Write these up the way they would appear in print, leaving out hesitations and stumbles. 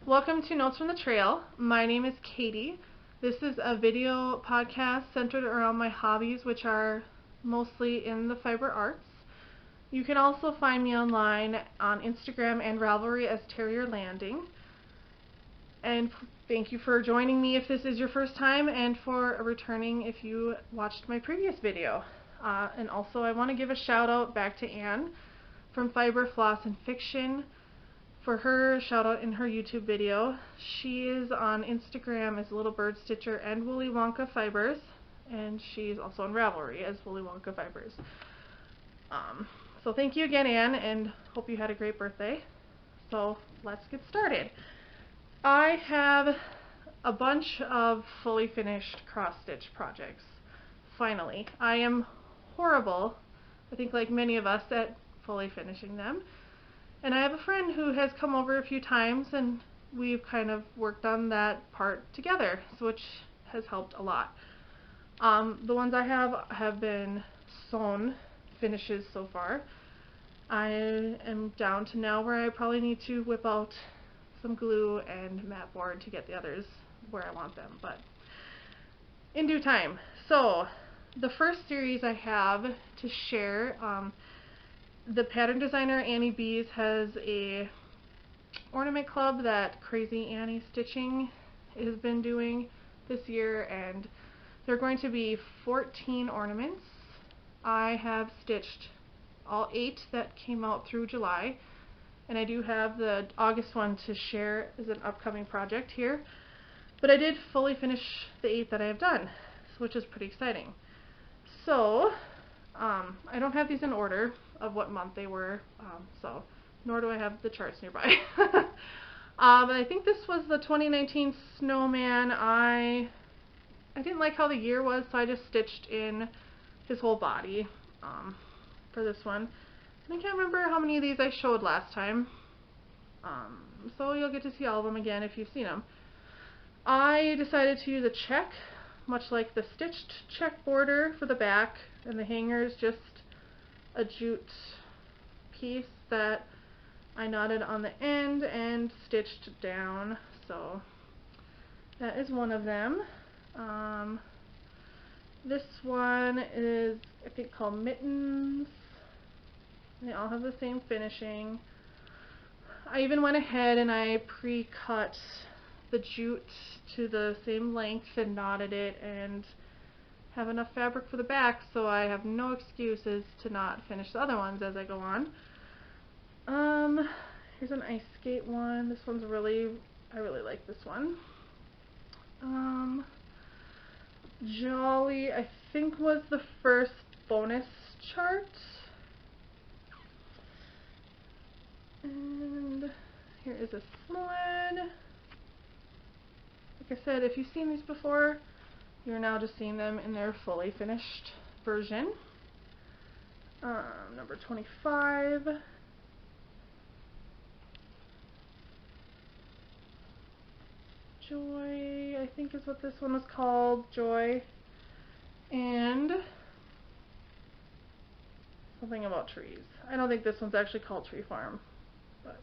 Welcome to Notes from the Trail. My name is Katie. This is a video podcast centered around my hobbies, which are mostly in the fiber arts. You can also find me online on Instagram and Ravelry as terrierlanding. And thank you for joining me if this is your first time, and for returning if you watched my previous video. And also I want to give a shout out back to Anne from Fiber, Floss, and Fiction for her shout out in her YouTube video. She is on Instagram as Little Bird Stitcher and Woolly Wonka Fibers, and she's also on Ravelry as Woolly Wonka Fibers. So thank you again, Anne, and hope you had a great birthday. So let's get started. I have a bunch of fully finished cross-stitch projects. Finally. I am horrible, I think like many of us, at fully finishing them. And I have a friend who has come over a few times, and we've kind of worked on that part together, which has helped a lot. The ones I have been sewn finishes so far. I am down to now where I probably need to whip out some glue and mat board to get the others where I want them, but in due time. So the first series I have to share, the pattern designer Annie Bees has a ornament club that Crazy Annie Stitching has been doing this year, and there are going to be 14 ornaments. I have stitched all 8 that came out through July, and I do have the August one to share as an upcoming project here, but I did fully finish the 8 that I have done, which is pretty exciting. So I don't have these in order of what month they were, so nor do I have the charts nearby. But I think this was the 2019 snowman. I didn't like how the year was, so I just stitched in his whole body for this one. I can't remember how many of these I showed last time, so you'll get to see all of them again if you've seen them. I decided to use a check, much like the stitched check border for the back, and the hanger is just a jute piece that I knotted on the end and stitched down. So that is one of them. This one is, I think, called Mittens. They all have the same finishing. I even went ahead and I pre-cut the jute to the same length and knotted it, and have enough fabric for the back, so I have no excuses to not finish the other ones as I go on. Here's an ice skate one. This one's I really like this one. Jolly, I think, was the first bonus chart. And here is a sled. Like I said, if you've seen these before, you're now just seeing them in their fully finished version. Number 25. Joy, I think is what this one was called. Joy. And something about trees. I don't think this one's actually called Tree Farm, but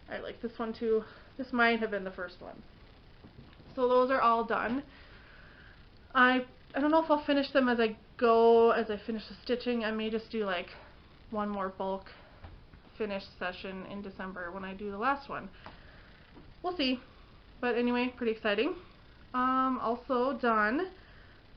I like this one too. This might have been the first one. So those are all done. I don't know if I'll finish them as I go, as I finish the stitching. I may just do like one more bulk finish session in December when I do the last one. We'll see. But anyway, pretty exciting. Also done,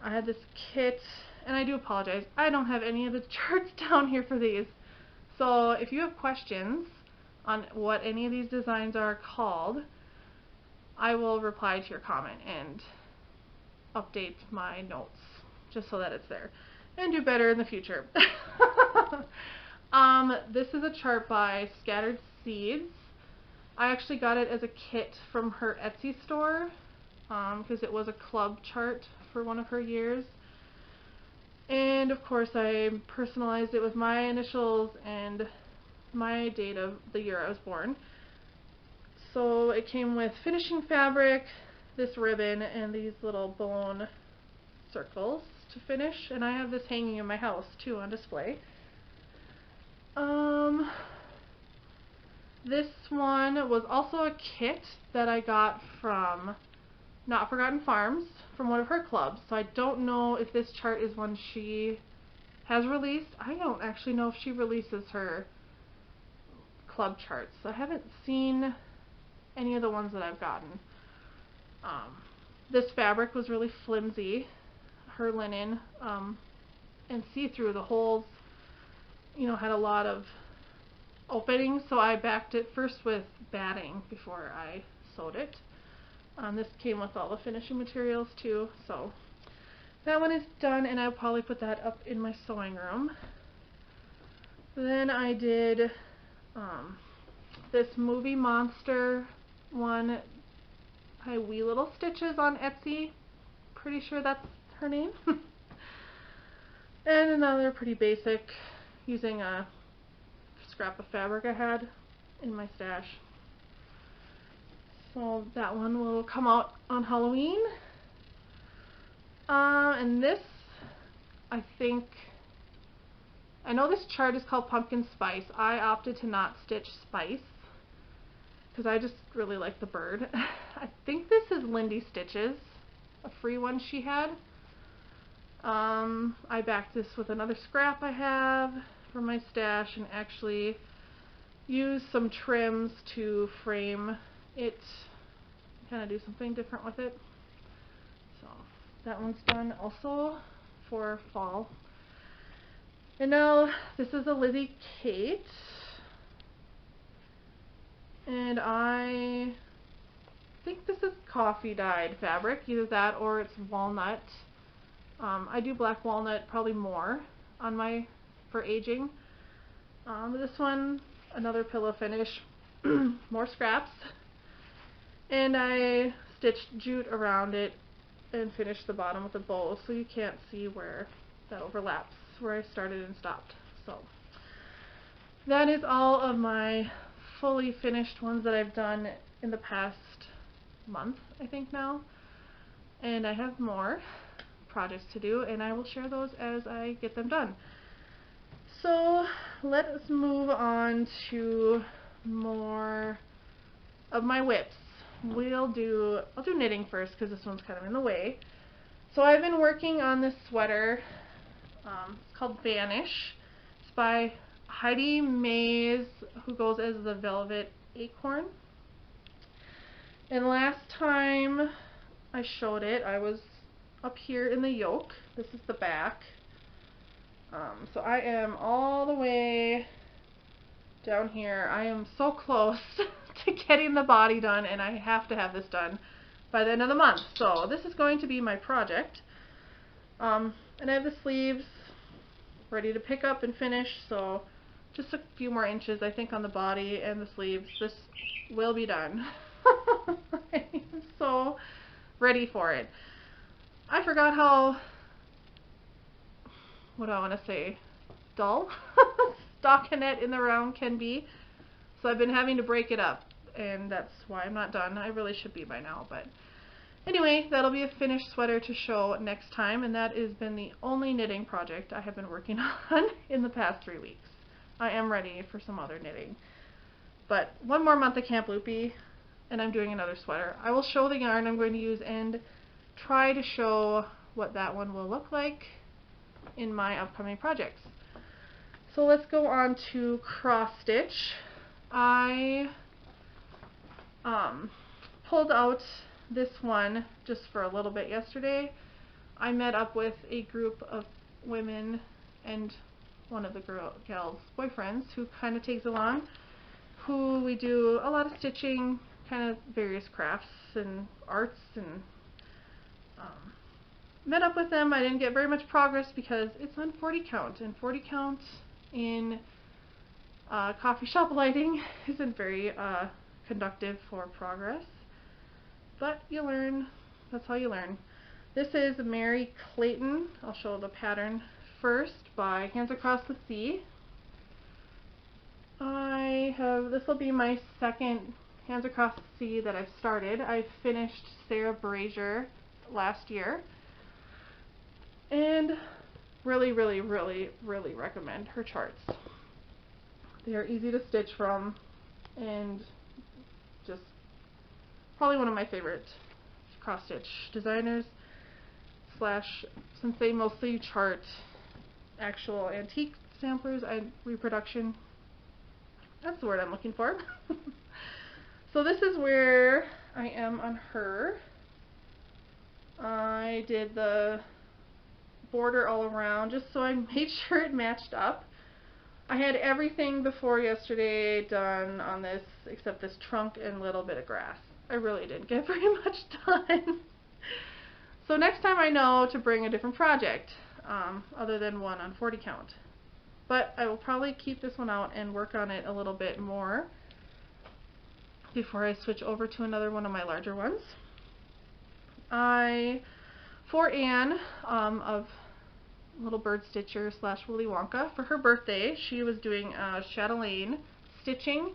I had this kit, and I do apologize, I don't have any of the charts down here for these. So if you have questions on what any of these designs are called, I will reply to your comment and update my notes just so that it's there, and do better in the future. This is a chart by Scattered Seeds. I actually got it as a kit from her Etsy store because it was a club chart for one of her years, and of course I personalized it with my initials and my date of the year I was born. So it came with finishing fabric, this ribbon, and these little bone circles to finish, and I have this hanging in my house too on display. This one was also a kit that I got from Not Forgotten Farms, from one of her clubs. So I don't know if this chart is one she has released. I don't actually know if she releases her club charts. I haven't seen any of the ones that I've gotten. This fabric was really flimsy, her linen, and see-through. The holes, you know, had a lot of openings, so I backed it first with batting before I sewed it. This came with all the finishing materials too, so that one is done, and I'll probably put that up in my sewing room. Then I did this Movie Monster one by Wee Little Stitches on Etsy. Pretty sure that's her name. And another pretty basic, using a scrap of fabric I had in my stash. So that one will come out on Halloween. And this, I know this chart is called Pumpkin Spice. I opted to not stitch Spice because I just really like the bird. I think this is Lindy Stitches, a free one she had. I backed this with another scrap I have from my stash and actually used some trims to frame it, kind of do something different with it. So that one's done also for fall. And now this is a Lizzie Kate, and I think this is coffee dyed fabric, either that or it's walnut. I do black walnut probably more on for aging. This one, another pillow finish, more scraps, and I stitched jute around it and finished the bottom with a bow, so you can't see where that overlaps, where I started and stopped. So that is all of my fully finished ones that I've done in the past month, I think now, and I have more projects to do, and I will share those as I get them done. So let us move on to more of my whips. I'll do knitting first because this one's kind of in the way. So I've been working on this sweater. It's called Vanish. It's by Heidi Mays, who goes as the Velvet Acorn. And last time I showed it, I was up here in the yoke. This is the back. So I am all the way down here. I am so close to getting the body done, and I have to have this done by the end of the month. So this is going to be my project. And I have the sleeves ready to pick up and finish, so just a few more inches I think on the body and the sleeves. This will be done. I'm so ready for it. I forgot how, what do I want to say, dull stockinette in the round can be. So I've been having to break it up, and that's why I'm not done. I really should be by now, but anyway, that'll be a finished sweater to show next time, and that has been the only knitting project I have been working on in the past 3 weeks. I am ready for some other knitting. But one more month of Camp Loopy, and I'm doing another sweater. I will show the yarn I'm going to use and try to show what that one will look like in my upcoming projects. So let's go on to cross stitch. I pulled out this one just for a little bit yesterday. I met up with a group of women and one of the gals' boyfriends who kind of tags along, who we do a lot of stitching, kind of various crafts and arts, and met up with them. I didn't get very much progress because it's on 40 count, and 40 count in coffee shop lighting isn't very conductive for progress, but you learn. That's how you learn. This is Mary Clayton. I'll show the pattern first by Hands Across the Sea. This will be my second Hands Across the Sea that I've started. I finished Sarah Brazier last year, and really, really, really, really recommend her charts. They are easy to stitch from. and just probably one of my favorite cross-stitch designers, slash, since they mostly chart actual antique samplers, reproduction, that's the word I'm looking for. So this is where I am on her. I did the border all around just so I made sure it matched up. I had everything before yesterday done on this except this trunk and little bit of grass. I really didn't get very much done. So next time I know to bring a different project other than one on 40 count. But I will probably keep this one out and work on it a little bit more before I switch over to another one of my larger ones. For Anne of Little Bird Stitcher slash Willy Wonka, for her birthday, she was doing chatelaine stitching,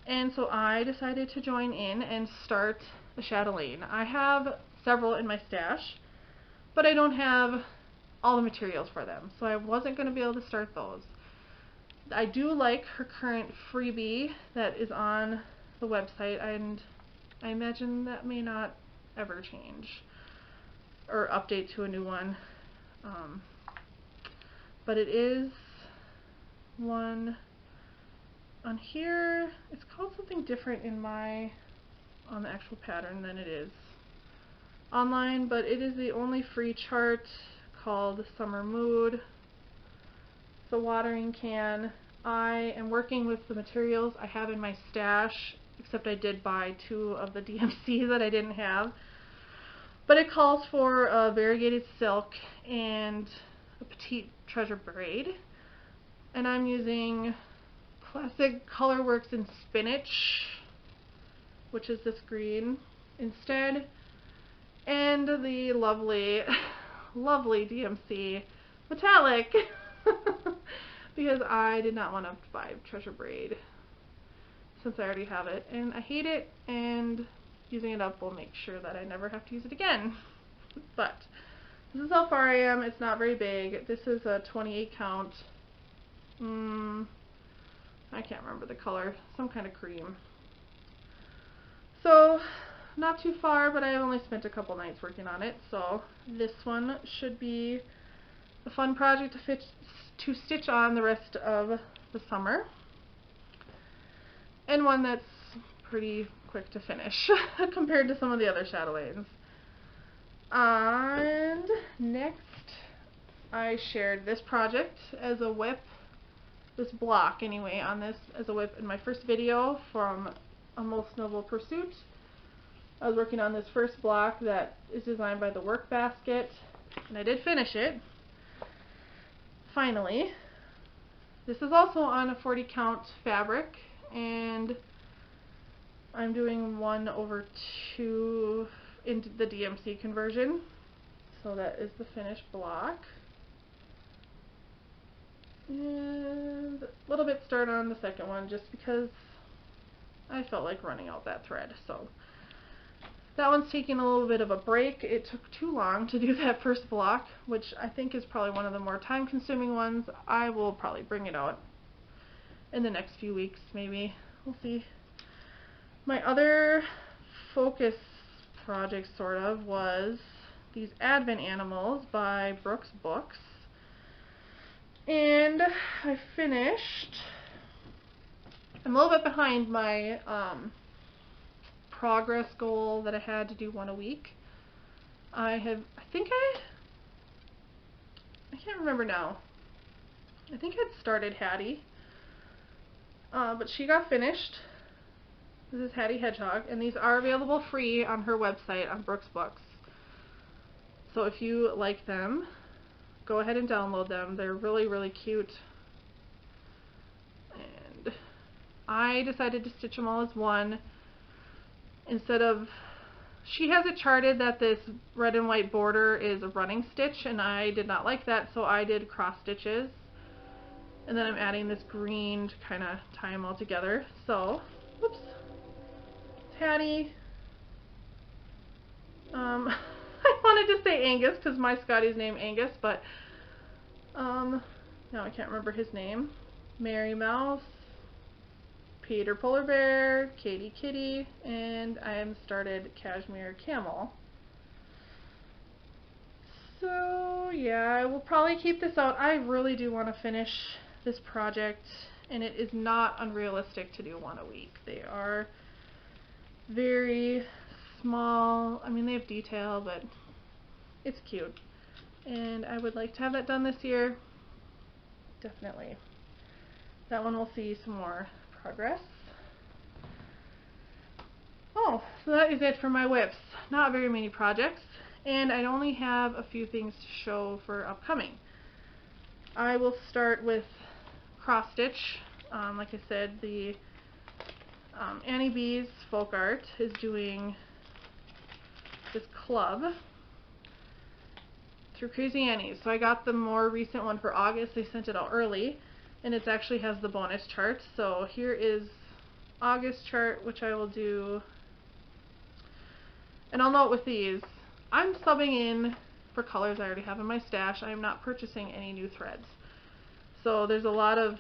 and so I decided to join in and start a chatelaine. I have several in my stash, but I don't have all the materials for them, so I wasn't going to be able to start those. I do like her current freebie that is on the website, and I imagine that may not ever change or update to a new one. But it is one on here. It's called something different on the actual pattern than it is online, but it is the only free chart called Summer Mood. It's a watering can. I am working with the materials I have in my stash, except I did buy 2 of the DMC that I didn't have. But it calls for a variegated silk and a petite treasure braid. And I'm using Classic Colorworks in Spinach, which is this green instead, and the lovely, lovely DMC metallic, because I did not want to buy treasure braid since I already have it, and I hate it, and using it up will make sure that I never have to use it again. But this is how far I am. It's not very big. This is a 28 count. I can't remember the color. Some kind of cream. So not too far, but I've only spent a couple nights working on it. So this one should be a fun project to stitch on the rest of the summer, and one that's pretty quick to finish compared to some of the other chatelaines. And next, I shared this project as a whip, this block anyway, on this as a whip in my first video from A Most Noble Pursuit. I was working on this first block that is designed by the Work Basket, and I did finish it, finally. This is also on a 40 count fabric, and I'm doing 1/2 into the DMC conversion. So that is the finished block. And a little bit started on the second one just because I felt like running out that thread. So that one's taking a little bit of a break. It took too long to do that first block, which I think is probably one of the more time consuming ones. I will probably bring it out in the next few weeks, maybe. We'll see. My other focus project, sort of, was these Advent Animals by Brooks Books. And I finished. I'm a little bit behind my progress goal that I had to do 1 a week. I can't remember now. I think I'd started Hattie, but she got finished. This is Hattie Hedgehog, and these are available free on her website on Brooks Books. So if you like them, go ahead and download them. They're really, really cute. And I decided to stitch them all as one instead of... She has it charted that this red and white border is a running stitch, and I did not like that, so I did cross stitches. And then I'm adding this green to kind of tie them all together. So, whoops. Hattie. I wanted to say Angus because my Scotty's named Angus, but now I can't remember his name. Mary Mouse, Peter Polar Bear, Katie Kitty, and I am started Cashmere Camel. So yeah, I will probably keep this out. I really do want to finish this project, and it is not unrealistic to do one a week. They are very small. I mean, they have detail, but it's cute. And I would like to have that done this year. Definitely. That one will see some more progress. Oh, so that is it for my whips. Not very many projects, and I only have a few things to show for upcoming. I will start with cross stitch. Like I said, the Annie B's Folk Art is doing this club through Crazy Annie's. So I got the more recent one for August. They sent it out early, and it actually has the bonus chart. So here is August chart, which I will do. And I'll note with these, I'm subbing in for colors I already have in my stash. I am not purchasing any new threads. So there's a lot of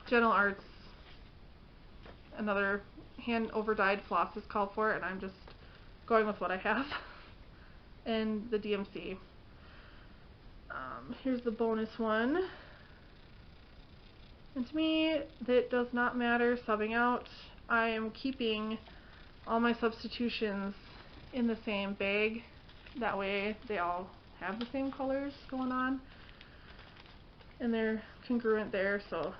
Gentle Arts, another hand over dyed floss is called for, and I'm just going with what I have. And the DMC. Here's the bonus one. And to me, that does not matter subbing out. I am keeping all my substitutions in the same bag. That way they all have the same colors going on. And they're congruent there, so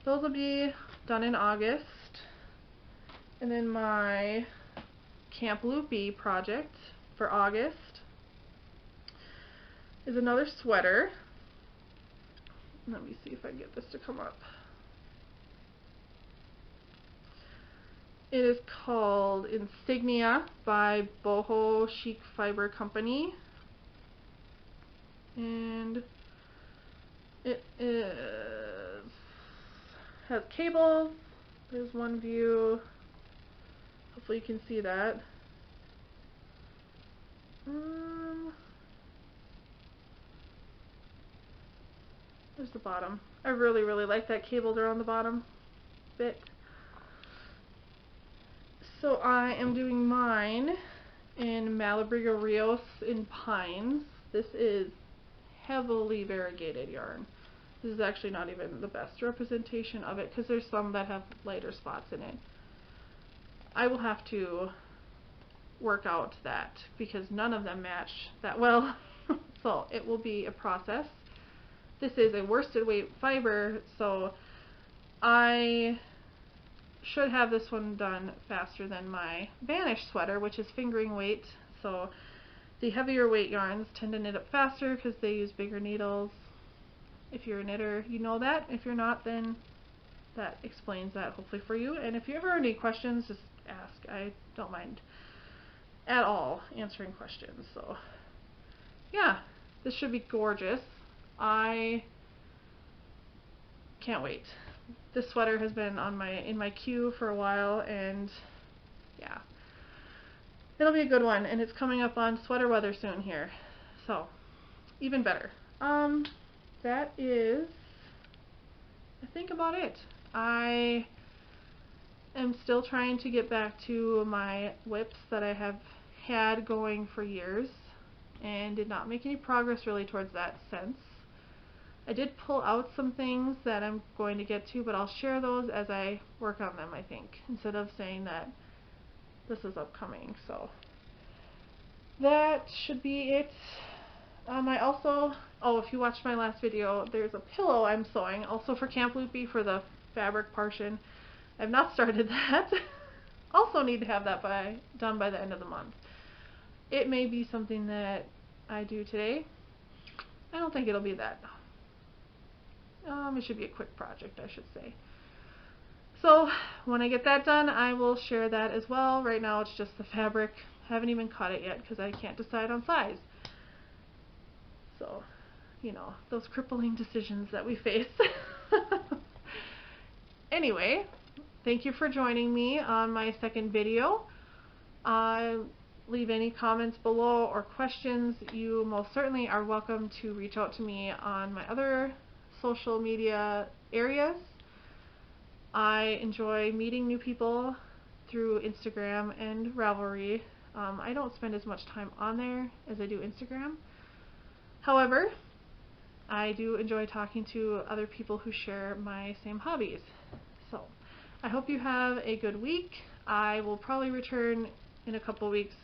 those will be done in August. And then my Camp Loopy project for August is another sweater. Let me see if I can get this to come up. It is called Insignia by Boho Chic Fiber Company. And it has cables. There's one view. Hopefully you can see that. There's the bottom. I really like that cable around the bottom bit. So I am doing mine in Malabrigo Rios in Pines. This is heavily variegated yarn. This is actually not even the best representation of it because there's some that have lighter spots in it. I will have to work out that because none of them match that well. So it will be a process. This is a worsted weight fiber, so I should have this one done faster than my Vanish sweater, which is fingering weight. So the heavier weight yarns tend to knit up faster because they use bigger needles. If you're a knitter, you know that. If you're not, then that explains that hopefully for you. And if you ever have any questions, just ask. I don't mind at all answering questions. So yeah, this should be gorgeous. I can't wait. This sweater has been on in my queue for a while, and yeah, it'll be a good one. And it's coming up on sweater weather soon here, so even better. That is, I think, about it. I am still trying to get back to my whips that I have had going for years and did not make any progress really towards that since. I did pull out some things that I'm going to get to, but I'll share those as I work on them, I think, instead of saying that this is upcoming. So that should be it. I also, if you watched my last video, there's a pillow I'm sewing, also for Camp Loopy for the fabric portion. I've not started that. Also need to have that done by the end of the month. It may be something that I do today. I don't think it'll be that. It should be a quick project, I should say. So when I get that done, I will share that as well. Right now it's just the fabric. I haven't even cut it yet because I can't decide on size. So, you know, those crippling decisions that we face. Anyway, thank you for joining me on my second video. Leave any comments below or questions. You most certainly are welcome to reach out to me on my other social media areas. I enjoy meeting new people through Instagram and Ravelry. I don't spend as much time on there as I do Instagram. However, I do enjoy talking to other people who share my same hobbies. So, I hope you have a good week. I will probably return in a couple weeks,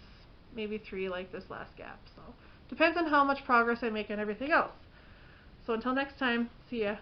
maybe 3 like this last gap. So, depends on how much progress I make on everything else. So until next time, see ya.